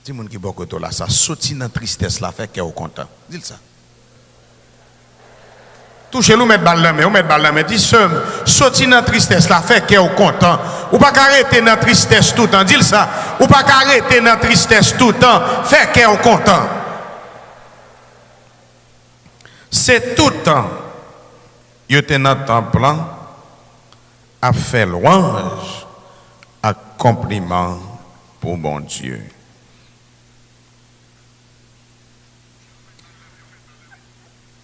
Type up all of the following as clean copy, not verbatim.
Dis-moi qui beaucoup là, ça sorti dans tristesse là, fait qu'elle est content. Dis ça. Touchez-le, mettre balle là, mais on met balle là, mais dis ça, sorti dans tristesse là, fait qu'elle est content. Ou pas arrêter dans tristesse tout le temps, dis ça. Ou pas arrêter dans tristesse tout le temps, fait qu'elle est content. C'est tout le temps. Il était dans le temple à faire louange, à compliment pour mon Dieu.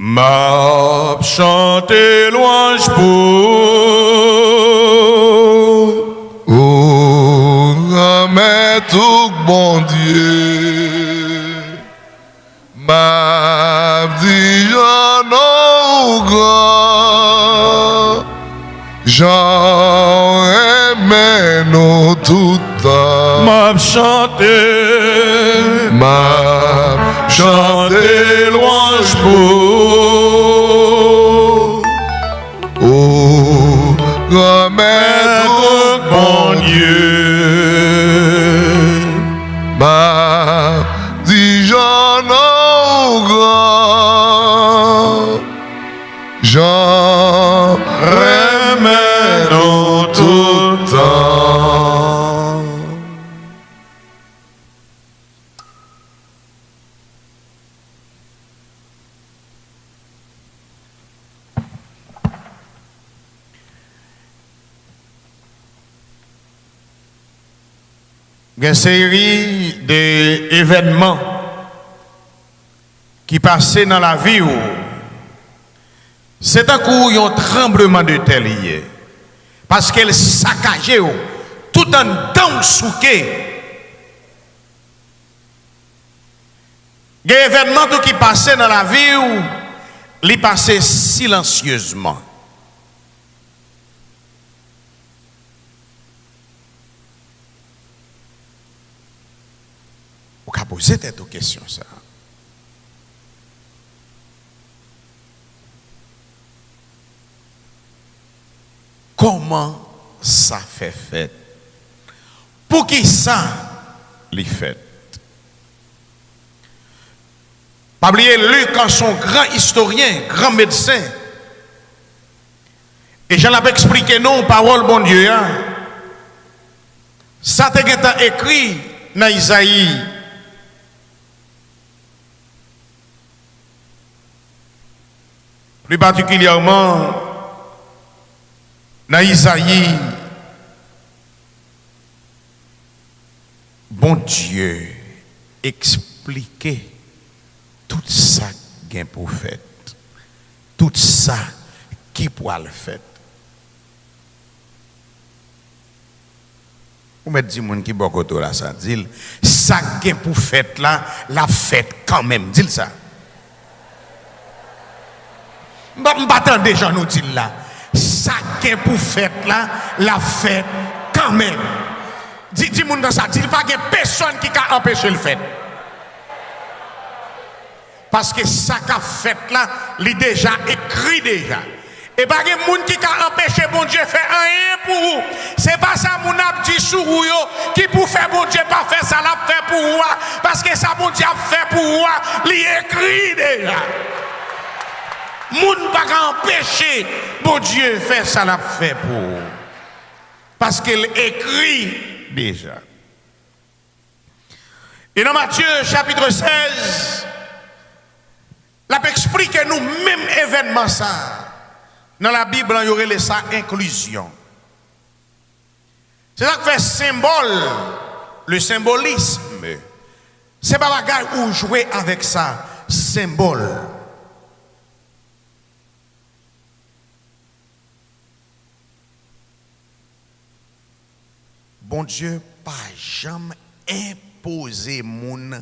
M'a chanté louange pour mais tout bon Dieu m'a dit non grand j'en aimais nous tout temps m'a chanté louange pour mais tout bon Dieu m'a dit j'en grand j'en remets dans tout temps. Une série d'événements qui passaient dans la vie. C'est un coup, un tremblement de terre lié. Parce qu'elle saccageait tout en temps souqué. Des événements qui passaient dans la vie, ils passaient silencieusement. Vous pouvez poser cette question, ça. Comment ça fait? Pour qui ça les fait? Pas oublier Luc en son grand historien, grand médecin. Et j'en avais expliqué non, parole bon Dieu. Ça t'a écrit dans Isaïe. Plus particulièrement dans Isaïe, bon Dieu expliquait tout ça qu'un prophète, tout ça qui pourra le faire. Vous me dites, mon qui beaucoup là, ça dit, ça qu'un prophète là, la fête quand même, dis ça. Je ne pas des gens nous disent là. Ça qu'est pour fête là, la fête quand même. Dis-moi dans ça, dis pas qu'il y a personne qui a empêché le fait. Parce que ça qu'a fait là, il est déjà écrit déjà. Et pas qu'il y a monde qui a empêché bon Dieu faire rien pour vous. C'est pas ça mon a dit sur vous qui pour faire bon Dieu pas faire ça l'a fait pour vous parce que ça bon Dieu a fait pour vous, il est écrit déjà. Moun pas empêcher bon Dieu faire ça l'a fait pour parce qu'il écrit déjà. Et dans Matthieu chapitre 16, la explique nous même événement ça. Dans la Bible, il y aurait ça inclusion. C'est ça qui fait symbole, le symbolisme. C'est pas bagarre où jouer avec ça, symbole. Bon Dieu, pas jamais imposer moun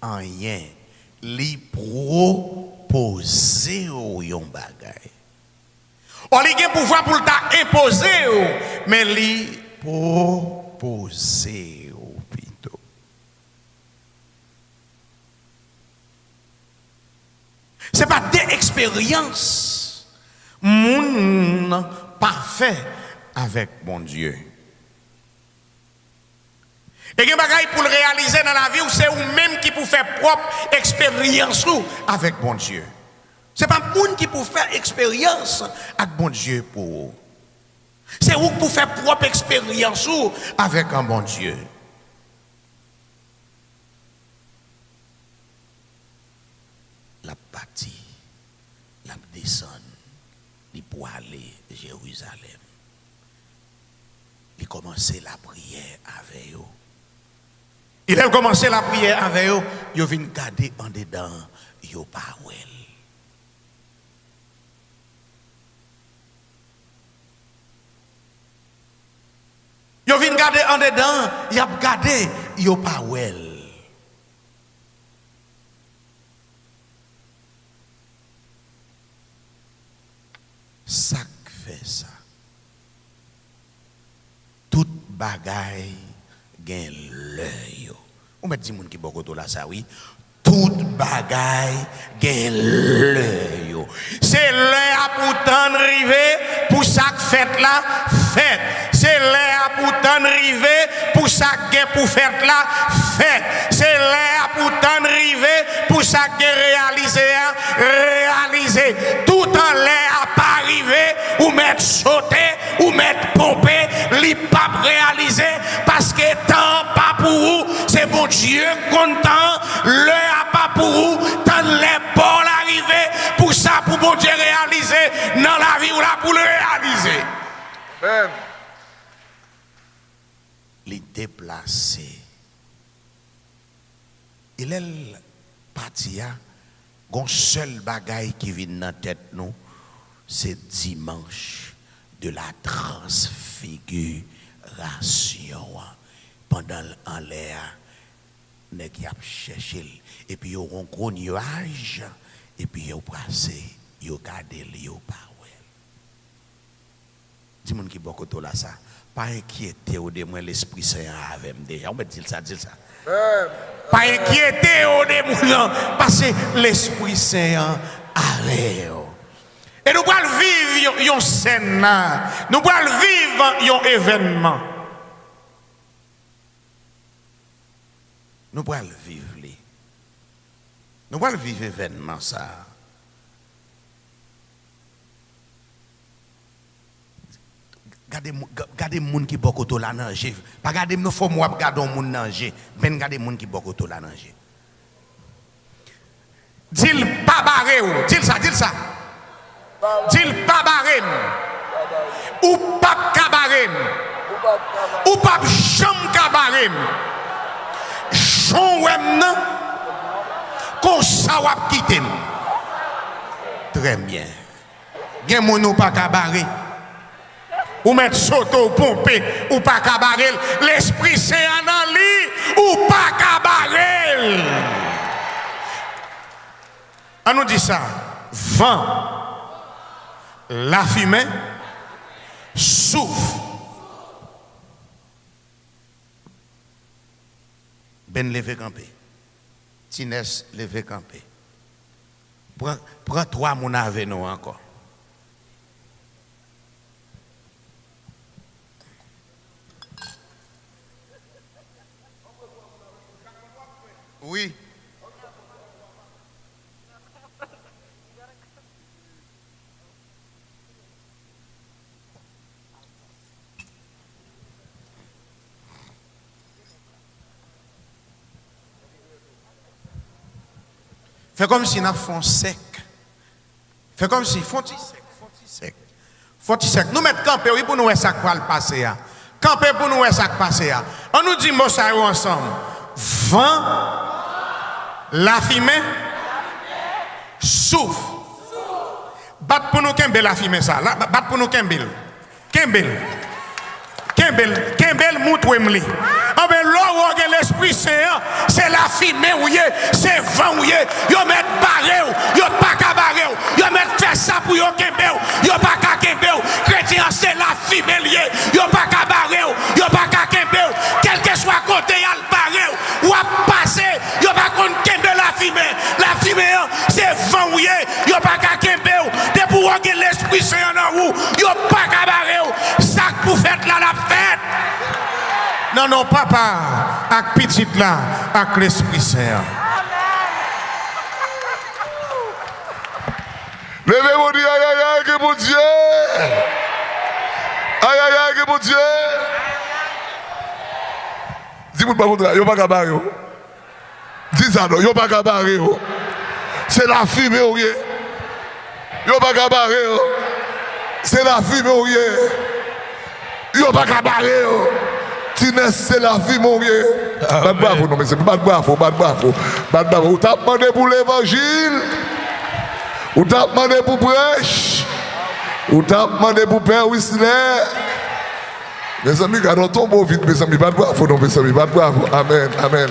en rien. Li proposer ou yon bagay. On li gen pouvoir pour t'a imposer ou, mais li proposer ou plutôt. C'est pas des expériences. Moun parfait avec mon Dieu. Et il y a des choses pour le réaliser dans la vie, c'est vous-même qui pour faire propre expérience avec bon Dieu. Ce n'est pas le monde qui pour faire expérience avec bon Dieu pour vous. C'est vous pour faire propre expérience avec un bon Dieu. La partie, la descend, il pour aller à Jérusalem. Il commence la prière avec eux. Il a commencé la prière avec eux. Il vient garder en dedans, il n'a pas ouel. Il vient garder en dedans, il a gardé, il n'a pas ouel. Ça fait ça. Toute bagaille gagne l'œil. On met dit moun qui beaucoup là ça oui. Toute bagaille gagne l'œil. C'est l'heure pour t'en arriver pour ça fête là fête. C'est l'heure pour t'en arriver pour ça gain pour fête là fête. C'est l'heure pour t'en arriver pour ça gain réaliser. Tout en l'air pas arriver ou mettre sauter ou mettre pomper, li pas réaliser parce que temps pas pour vous, c'est bon Dieu content, l'heure pas pour vous, tant les bords arriver pour ça pour bon Dieu réaliser dans la vie ou là pour le réaliser. Amen. Les déplacer. Il est parti à gon seul bagaille qui vient dans la tête nous, c'est dimanche de la transfiguration. Pendant en l'air, nèg y a cherché et puis yo un gros nuage et puis yo passé, yo gardé yo pas ouais. Dis moun qui beaucoup là ça, pas inquiété ou de moi l'Esprit Saint avec moi déjà. On me dit ça. Pas inquiété ou de moi parce que l'Esprit Saint avec vous. Et nous allons vivre une scène, nous allons vivre un événement. Nous allons vivre. Nous allons vivre l'événement ça. Gardez les gens qui beaucoup de la nager. Pas gardez nous faut moi garder les gens nager. Ben gardez les gens qui beaucoup de la nager. Dis pas barré ou, dis ça. Dis pas barré. Ou pas cabaret. Ou pas chambre cabaret. Chon wem nan kon sa wap quitter. Très bien. Gen moun ou pas cabaret. Ou mettre soto pomper ou pas cabaret. L'Esprit Saint en li ou pas cabaret. On nous dit ça. Vent, la fumée, souffle. Ben levé campé. Tinès levé campé. Prends trois mon avec nous encore. Oui. Fais comme si nous font sec. Fais comme si font sec. Nous mettons camper oui pour nous voir ça quoi le passer. Camper pour nous voir ça passer. On nous dit mot ça ensemble. Vent, la fumée, souffle. Bat pour nous kembel la fumée ça. Bat pour nous kembel. Kembel moutouemli. Ah ben là où l'Esprit Saint, c'est la fumée où c'est vent où yo met barré yo pas ka barré yo met faire ça pour yo kembel yo pas ka kembel chrétien c'est la fumée lié yo pas ka barré yo pas ka kembel quel que soit côté y a le barré ou a passer yo pas kon kembel la fumée c'est vent où yo pas ka kembel de pour l'Esprit Saint en vous yo pas ka barré ça pour faire là la fête. Non, papa, avec petit là, avec l'Esprit Saint. Levez-vous, dis aïe aïe aïe, que bon Dieu. Aïe aïe aïe, que bon Dieu. Dis-moi pas contre, yo pas cabaret. Dis ça non, yo pas cabaret. C'est la fumée ou rien. Yo pas cabaret. C'est la fumée ou rien. Yo pas cabaret. Tines, c'est la fumée ou rien. Pas de bravo, non mais c'est pas de bravo, pas de bravo. Pas de bravo. Vous t'as demandé pour l'évangile. Vous t'as demandé pour prêche. Vous t'as demandé pour Père Whistler. Mes amis, gardons ton beau vite, mes amis. Pas de bravo, non, mes amis. Pas de bravo. Amen. Amen.